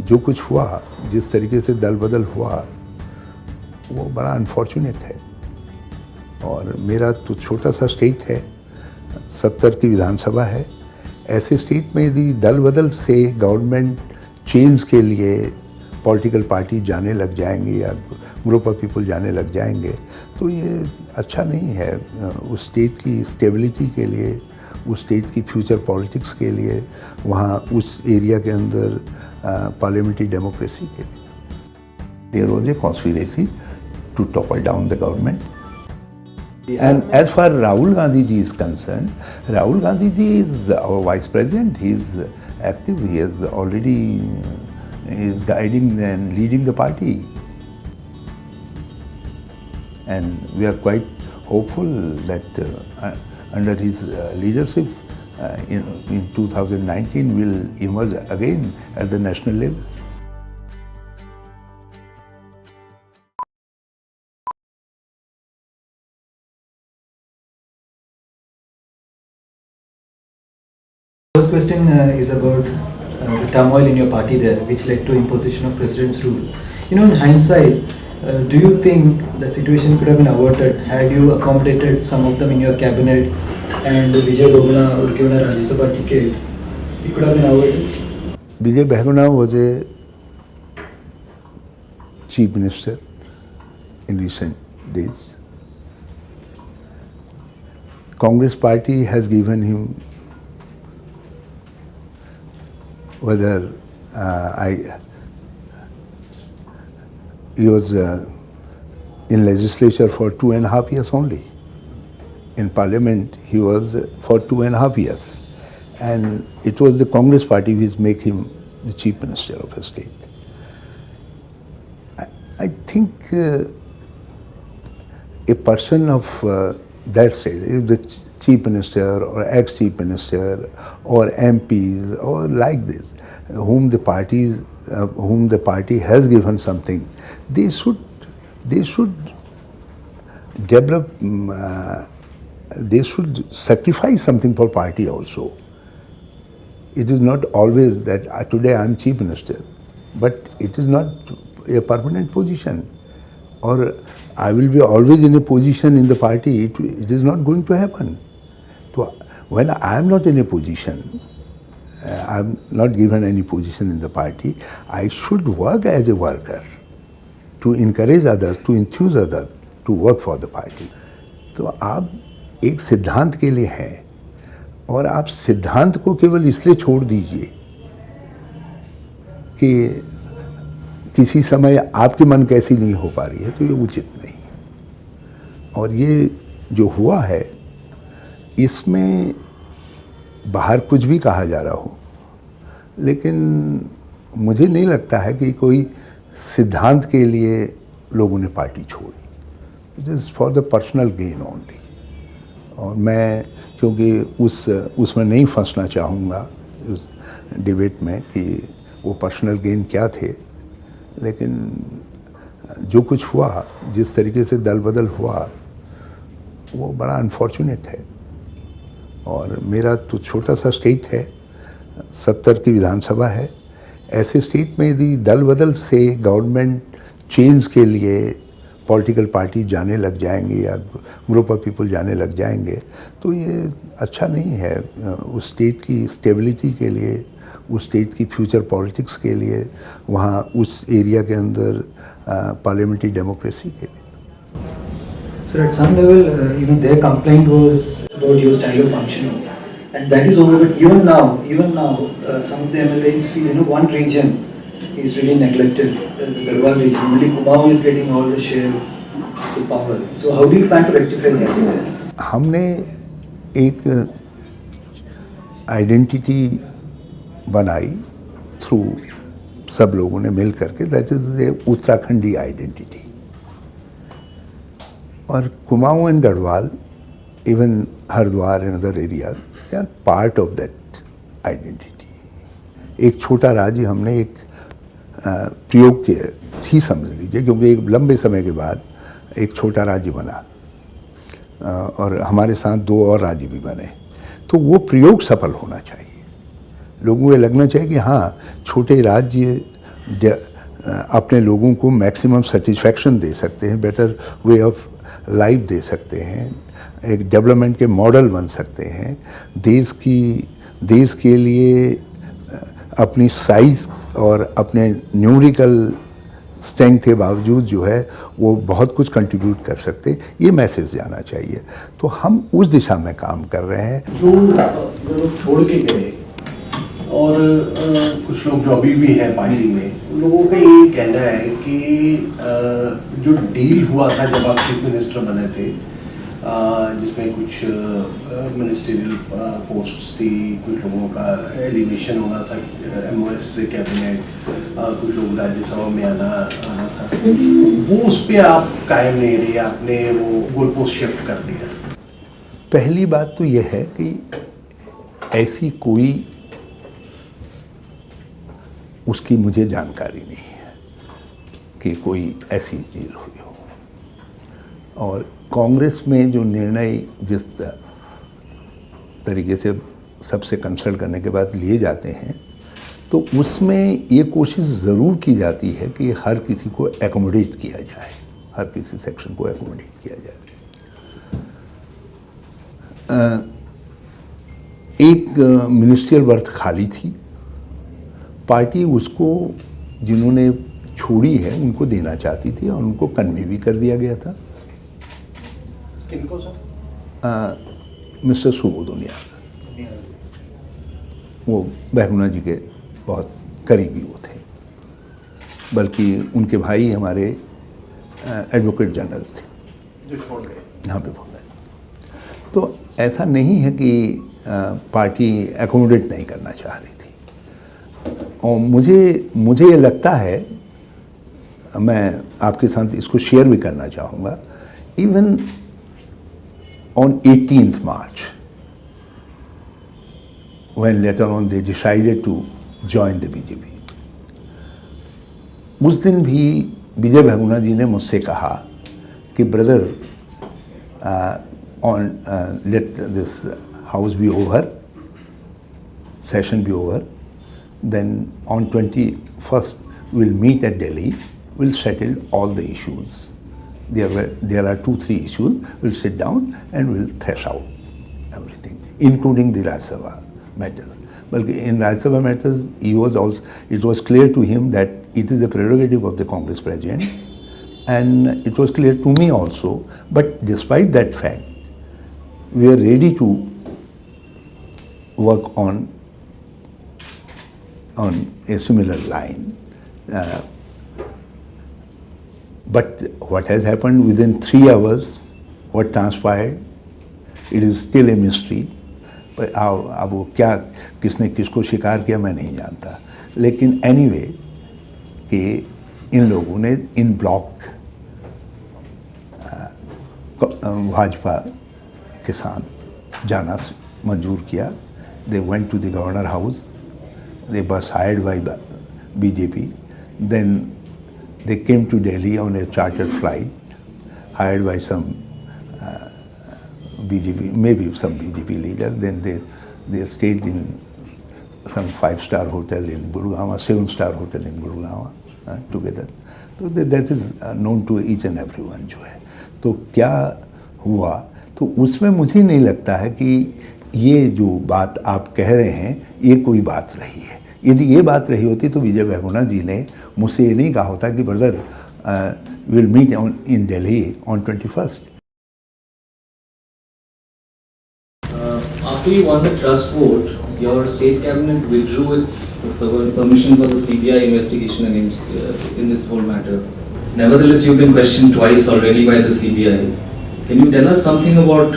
जो कुछ हुआ, जिस तरीके से दल बदल हुआ, वो बड़ा अनफॉर्चुनेट है। और मेरा तो छोटा सा स्टेट है, 70 की विधानसभा है। ऐसे स्टेट में यदि दल बदल से गवर्नमेंट चेंज के लिए पॉलिटिकल पार्टी जाने लग जाएंगे या ग्रुप ऑफ पीपल जाने लग जाएंगे, तो ये अच्छा नहीं है उस स्टेट की स्टेबिलिटी के लिए, उस स्टेट की फ्यूचर पॉलिटिक्स के लिए, वहाँ उस एरिया के अंदर पार्लियामेंट्री डेमोक्रेसी के लिए। There was a conspiracy to topple down the government. And as far as Rahul Gandhi ji is concerned, Rahul Gandhi ji is our vice president. He is active. He is already is guiding and leading the party. And we are quite hopeful that under his leadership in 2019 will emerge again at the national level. First question is about the turmoil in your party there, which led to imposition of president's rule. In hindsight, do you think the situation could have been averted had you accommodated some of them in your cabinet and Vijay Bahuguna was given a Rajya Sabha ticket? It could have been averted. Vijay Bahuguna was a chief minister in recent days. Congress party has given him, whether he was in legislature for 2.5 years only. In parliament, he was for 2.5 years. And it was the Congress party which made him the chief minister of a state. I think a person of that stage, the chief minister or ex-chief minister or MPs or like this, whom the party has given something, they should develop, they should sacrifice something for party also. It is not always that today I am chief minister, but it is not a permanent position. Or I will be always in a position in the party, it is not going to happen. So when I am not in a position, I am not given any position in the party, I should work as a worker to encourage others, to enthuse others to work for the party. तो आप एक सिद्धांत के लिए हैं और आप सिद्धांत को केवल इसलिए छोड़ दीजिए कि किसी समय आपकी मन कैसी नहीं हो पा रही है, तो ये उचित नहीं। और ये जो हुआ है, इसमें बाहर कुछ भी कहा जा रहा हो, लेकिन मुझे नहीं लगता है कि कोई सिद्धांत के लिए लोगों ने पार्टी छोड़ी। It is for the personal gain only. और मैं क्योंकि उसमें नहीं फंसना चाहूँगा उस डिबेट में कि वो पर्सनल गेन क्या थे, लेकिन जो कुछ हुआ, जिस तरीके से दल बदल हुआ, वो बड़ा अनफॉर्चुनेट है। और मेरा तो छोटा सा स्टेट है, 70 की विधानसभा है। ऐसे स्टेट में यदि दल बदल से गवर्नमेंट चेंज के लिए पॉलिटिकल पार्टी जाने लग जाएंगे या ग्रुप ऑफ पीपल जाने लग जाएंगे, तो ये अच्छा नहीं है उस स्टेट की स्टेबिलिटी के लिए, उस स्टेट की फ्यूचर पॉलिटिक्स के लिए, वहाँ उस एरिया के अंदर पार्लियामेंट्री डेमोक्रेसी के लिए। So at some level, their complaint was about your style of functioning, and that is over. But even now, some of the MLAs feel, one region is really neglected, the Garhwal region. Only Kumaon is getting all the share of the power. So how do you plan to rectify that? हमने एक identity बनाई through सब लोगों ने मिल करके, that is a Uttarakhandi identity. और Kumaon and Garhwal, even Haridwar and other area, they are part of that identity. एक छोटा राज्य हमने एक प्रयोग के ही समझ लीजिए, क्योंकि एक लंबे समय के बाद एक छोटा राज्य बना और हमारे साथ 2 और राज्य भी बने, तो वो प्रयोग सफल होना चाहिए। लोगों को लगना चाहिए कि हाँ, छोटे राज्य अपने लोगों को मैक्सिमम सेटिस्फैक्शन दे सकते हैं, बेटर वे ऑफ लाइफ दे सकते हैं, एक डेवलपमेंट के मॉडल बन सकते हैं, देश के लिए अपनी साइज और अपने न्यूमेरिकल स्ट्रेंथ के बावजूद जो है वो बहुत कुछ कंट्रीब्यूट कर सकते, ये मैसेज जाना चाहिए। तो हम उस दिशा में काम कर रहे हैं। जो लोग छोड़ के गए और कुछ लोग जो अभी भी हैं पार्टी में, उन लोगों का ये कहना है कि जो डील हुआ था जब आप चीफ मिनिस्टर बने थे, जिसमें कुछ मिनिस्ट्रियल पोस्ट्स थी, कुछ लोगों का एलिवेशन होना था MOS से कैबिनेट, कुछ लोग राज्यसभा में आना था, वो उस पर आप कायम नहीं रहे, आपने वो गोल पोस्ट शिफ्ट कर दिया। पहली बात तो यह है कि ऐसी कोई उसकी मुझे जानकारी नहीं है कि कोई ऐसी डील हुई हो। और कांग्रेस में जो निर्णय जिस तरीके से सबसे कंसल्ट करने के बाद लिए जाते हैं, तो उसमें ये कोशिश ज़रूर की जाती है कि हर किसी को एकोमोडेट किया जाए, हर किसी सेक्शन को एकोमोडेट किया जाए। एक मिनिस्ट्रियल बर्थ खाली थी, पार्टी उसको जिन्होंने छोड़ी है उनको देना चाहती थी और उनको कन्वे भी कर दिया गया था। किनको सर? मिस्टर सुबोध उनियाल, वो बहगुना जी के बहुत करीबी वो थे, बल्कि उनके भाई हमारे एडवोकेट जनरल्स थे जो छोड़ गए, यहाँ पे बोल रहे। तो ऐसा नहीं है कि पार्टी एकोमोडेट नहीं करना चाह रही थी। और मुझे ये लगता है, मैं आपके साथ इसको शेयर भी करना चाहूँगा, even on 18th March, when later on they decided to join the BJP, उस दिन भी विजय बहुगुणा जी ने मुझसे कहा कि brother, let this house be over, session be over, then on 21st we'll meet at Delhi, we'll settle all the issues. There are 2-3 issues, we'll sit down and we'll thrash out everything, including the Rajya Sabha matters. But in Rajya Sabha matters, it was clear to him that it is a prerogative of the Congress president, and it was clear to me also. But despite that fact, we are ready to work on a similar line. But what has happened within 3 hours, what transpired, it is still a mystery. पर अब वो क्या, किसने किसको शिकार किया मैं नहीं जानता, लेकिन anyway कि इन लोगों ने इन ब्लॉक भाजपा के साथ जाना मंजूर किया। They went to the governor house, they were hired by BJP, then they came to Delhi on a chartered flight, hired by some BJP, maybe some BJP leader. Then they stayed in some 5-star hotel in Gurgaon, 7-star hotel in Gurgaon together. So that is known to each and everyone जो है। तो क्या हुआ, तो उसमें मुझे नहीं लगता है कि ये जो बात आप कह रहे हैं ये कोई बात रही है। यदि ये बात रही होती तो विजय बहुगुणा जी ने मुझसे ये नहीं कहा होता कि brother will meet in Delhi on 21st। After you won the trust vote, your state cabinet withdrew its permission for the CBI investigation against in this whole matter. Nevertheless, you've been questioned twice already by the CBI. Can you tell us something about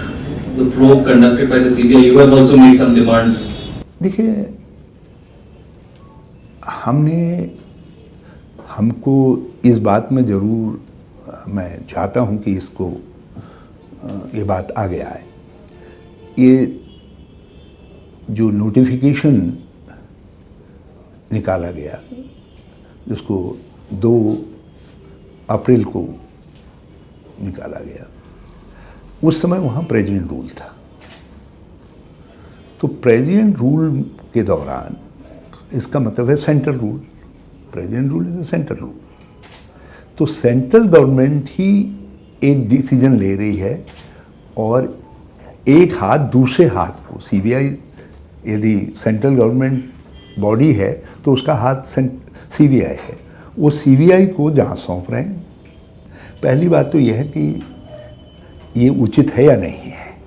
the probe conducted by the CBI? You have also made some demands. देखिए, हमको इस बात में ज़रूर मैं चाहता हूं कि इसको ये बात आगे आए। ये जो नोटिफिकेशन निकाला गया, जिसको 2 अप्रैल को निकाला गया, उस समय वहाँ प्रेसिडेंट रूल था। तो प्रेसिडेंट रूल के दौरान इसका मतलब है central rule, president rule is central rule. तो सेंट्रल गवर्नमेंट ही एक डिसीजन ले रही है और एक हाथ दूसरे हाथ को, सीबीआई यदि सेंट्रल गवर्नमेंट बॉडी है तो उसका हाथ सीबीआई है, वो सीबीआई को जहाँ सौंप रहे हैं। पहली बात तो यह है कि ये उचित है या नहीं है,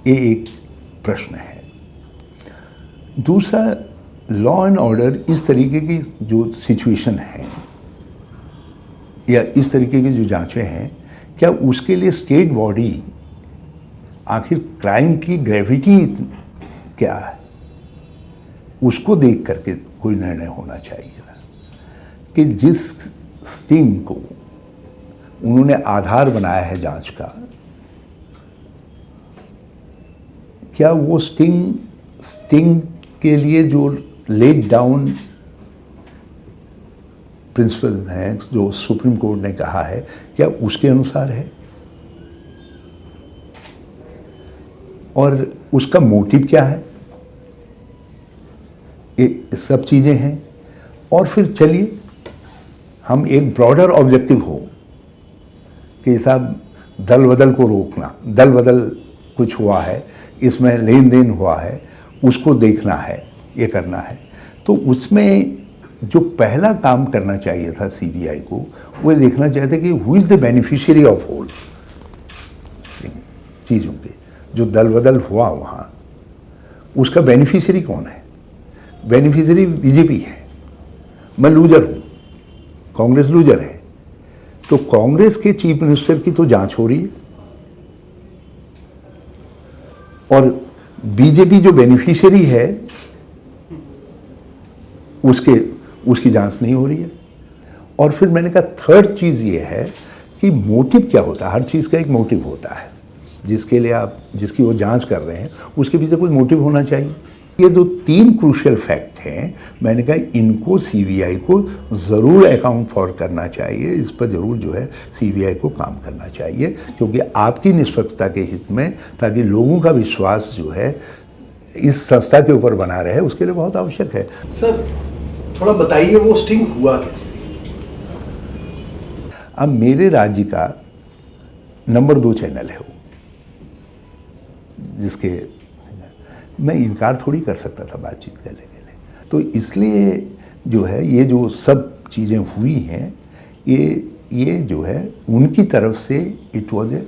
ये एक प्रश्न है। दूसरा, लॉ एंड ऑर्डर इस तरीके की जो सिचुएशन है या इस तरीके की जो जांचें हैं, क्या उसके लिए स्टेट बॉडी, आखिर क्राइम की ग्रेविटी क्या है, उसको देख करके कोई निर्णय होना चाहिए ना, कि जिस स्टिंग को उन्होंने आधार बनाया है जांच का, क्या वो स्टिंग के लिए जो लेट डाउन प्रिंसिपल हैं जो सुप्रीम कोर्ट ने कहा है, क्या उसके अनुसार है, और उसका मोटिव क्या है, ये सब चीज़ें हैं। और फिर चलिए हम एक ब्रॉडर ऑब्जेक्टिव हो कि साहब दल बदल को रोकना, दल बदल कुछ हुआ है, इसमें लेन देन हुआ है, उसको देखना है, ये करना है। तो उसमें जो पहला काम करना चाहिए था सीबीआई को, वो देखना चाहिए था कि who is the beneficiary of whole चीज़ों के, जो दल बदल हुआ वहाँ, उसका बेनिफिशियरी कौन है। बेनिफिशियरी बीजेपी है, मैं लूजर हूँ, कांग्रेस लूजर है, तो कांग्रेस के चीफ मिनिस्टर की तो जांच हो रही है और बीजेपी जो बेनिफिशियरी है उसकी जांच नहीं हो रही है। और फिर मैंने कहा थर्ड चीज़ ये है कि मोटिव क्या होता है। हर चीज़ का एक मोटिव होता है, जिसकी वो जांच कर रहे हैं उसके पीछे कोई मोटिव होना चाहिए। ये जो 3 क्रूशियल फैक्ट हैं, मैंने कहा इनको सीबीआई को ज़रूर अकाउंट फॉर करना चाहिए, इस पर ज़रूर जो है सीबीआई को काम करना चाहिए, क्योंकि आपकी निष्पक्षता के हित में, ताकि लोगों का विश्वास जो है इस संस्था के ऊपर बना रहे, उसके लिए बहुत आवश्यक है। सर थोड़ा बताइए वो स्टिंग हुआ कैसे? अब मेरे राज्य का नंबर 2 चैनल है वो, जिसके मैं इनकार थोड़ी कर सकता था बातचीत करने के लिए। तो इसलिए जो है ये जो सब चीज़ें हुई हैं, ये जो है उनकी तरफ से it was a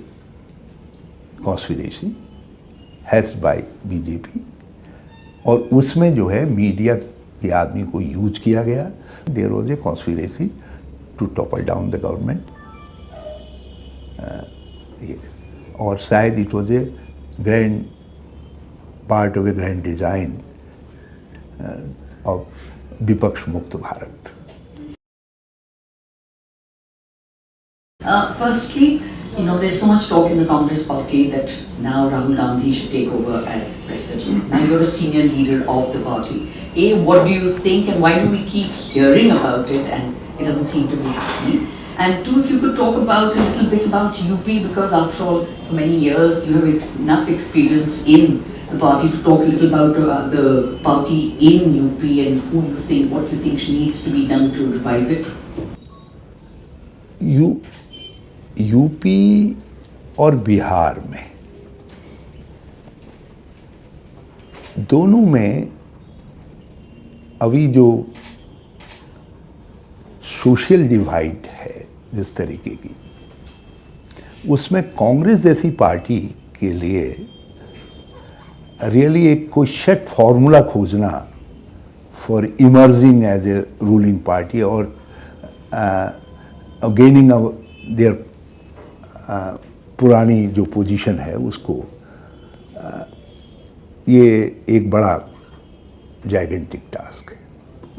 conspiracy has by BJP, और उसमें जो है मीडिया के आदमी को यूज किया गया। There was a conspiracy to topple down the government, और शायद it was a grand part of a grand design of Vipaksh Mukt Bharat. Firstly, there's so much talk in the Congress party that now Rahul Gandhi should take over as president. Now you're a senior leader of the party. A, what do you think, and why do we keep hearing about it and it doesn't seem to be happening? And 2, if you could talk about a little bit about UP, because after all, for many years you have enough experience in the party to talk a little about the party in UP and what you think needs to be done to revive it. UP और बिहार में दोनों में अभी जो social divide है जिस तरीके की, उसमें कांग्रेस जैसी पार्टी के लिए रियली एक कोई सेट फॉर्मूला खोजना for emerging as a ruling party और गेनिंग देयर पुरानी जो पोजीशन है उसको, ये एक बड़ा जाइगेंटिक टास्क है।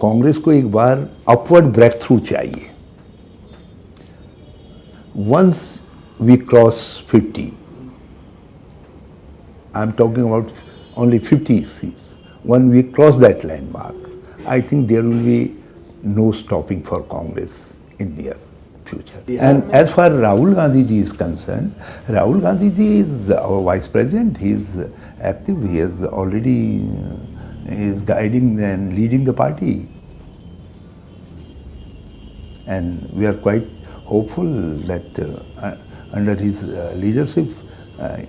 कांग्रेस को एक बार अपवर्ड ब्रेक थ्रू चाहिए। Once we cross 50, I'm talking about only 50 seats. When we cross that landmark, I think there will be no stopping for Congress in near future. And as far as Rahul Gandhi ji is concerned, Rahul Gandhi ji is our vice president. He is active. He is already is guiding and leading the party. and we are quite hopeful that under his leadership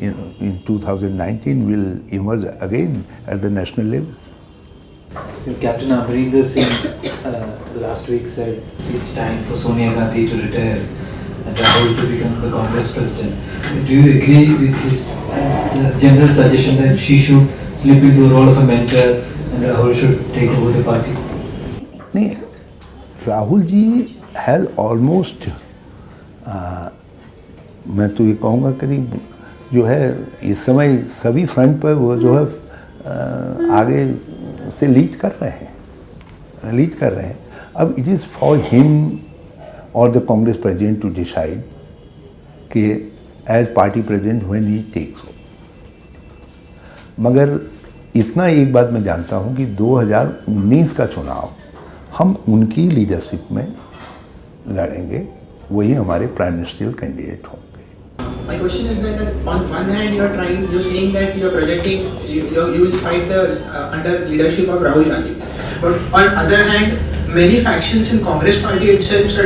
in 2019 will emerge again at the national level. Captain Amarinder Singh last week said it's time for Sonia Gandhi to retire and Rahul to become the Congress president. Do you agree with his general suggestion that she should slip into a role of a mentor and Rahul should take over the party? नहीं, Rahul ji has almost मैं तो ये कहूँगा करीब जो है इस समय सभी फ्रंट पर वो जो है आगे से लीड कर रहे हैं. अब इट इज़ फॉर हिम और the Congress president to decide कि as party president when he takes. मगर इतना एक बात मैं जानता हूँ कि 2019 का चुनाव हम उनकी लीडरशिप में लड़ेंगे, वही हमारे प्राइम मिनिस्ट्रियल कैंडिडेट होंगे. My question is that on one hand you're saying that you're projecting you will fight under leadership of Rahul Gandhi, but on other hand many factions in Congress party itself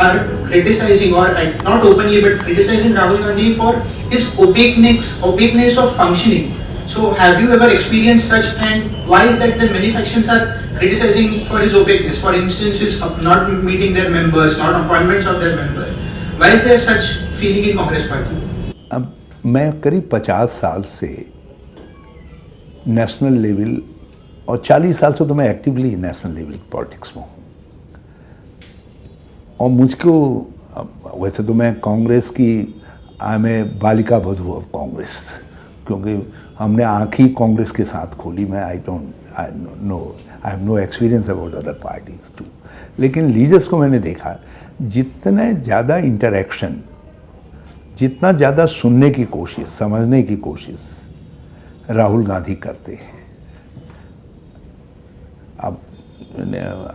are criticizing or not openly but criticizing Rahul Gandhi for his opaqueness of functioning. So have you ever experienced such, and why is that the many factions are criticizing for his opaqueness? For instance, his not meeting their members, not appointments of their members. Why is there such feeling in Congress party? अब मैं करीब 50 साल से national level और 40 साल से तो मैं एक्टिवली नेशनल लेवल पॉलिटिक्स में हूँ. और मुझको वैसे तो मैं कांग्रेस की मैं बालिका बधू ऑफ कांग्रेस, क्योंकि हमने आँखी कांग्रेस के साथ खोली. मैं I have no experience about other parties too. लेकिन लीडर्स को मैंने देखा जितने ज़्यादा इंटरेक्शन, जितना ज़्यादा सुनने की कोशिश, समझने की कोशिश राहुल गांधी करते हैं. अब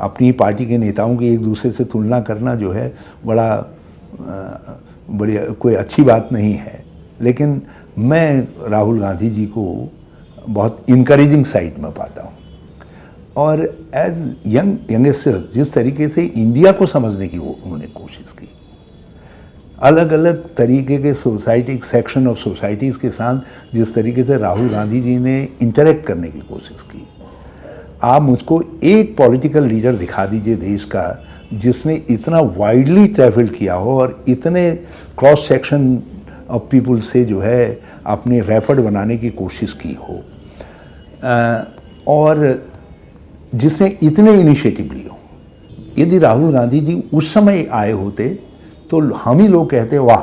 अपनी पार्टी के नेताओं की एक दूसरे से तुलना करना जो है बढ़िया कोई अच्छी बात नहीं है. लेकिन मैं राहुल गांधी जी को बहुत इनकरेजिंग साइड में पाता हूँ. और एज यंगस्टर जिस तरीके से इंडिया को समझने की वो उन्होंने कोशिश की, अलग अलग तरीके के सोसाइटी सेक्शन ऑफ सोसाइटीज़ के साथ जिस तरीके से राहुल गांधी जी ने इंटरेक्ट करने की कोशिश की. आप मुझको एक पॉलिटिकल लीडर दिखा दीजिए देश का जिसने इतना वाइडली ट्रैवल किया हो और इतने क्रॉस सेक्शन ऑफ पीपल से जो है अपने रैपर्ड बनाने की कोशिश की हो, और जिसने इतने इनिशिएटिव लिए हो. यदि राहुल गांधी जी उस समय आए होते तो हम ही लोग कहते वाह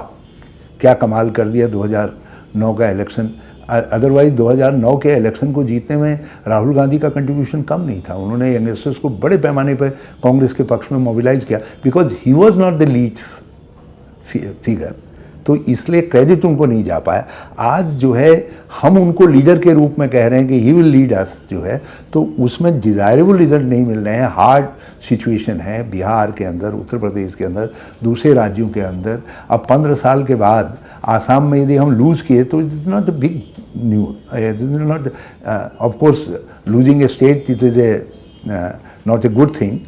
क्या कमाल कर दिया 2009 का इलेक्शन. अदरवाइज 2009 के इलेक्शन को जीतने में राहुल गांधी का कंट्रीब्यूशन कम नहीं था. उन्होंने यंगस्टर्स को बड़े पैमाने पर कांग्रेस के पक्ष में मोबिलाइज किया because he was not the lead figure. तो इसलिए क्रेडिट उनको नहीं जा पाया. आज जो है हम उनको लीडर के रूप में कह रहे हैं कि ही विल लीड अस जो है, तो उसमें डिज़ायरेबल रिजल्ट नहीं मिल रहे हैं. हार्ड सिचुएशन है बिहार के अंदर, उत्तर प्रदेश के अंदर, दूसरे राज्यों के अंदर. अब 15 साल के बाद आसाम में यदि हम लूज़ किए तो it is not a big news. It is not of course losing A state it is a not a good thing.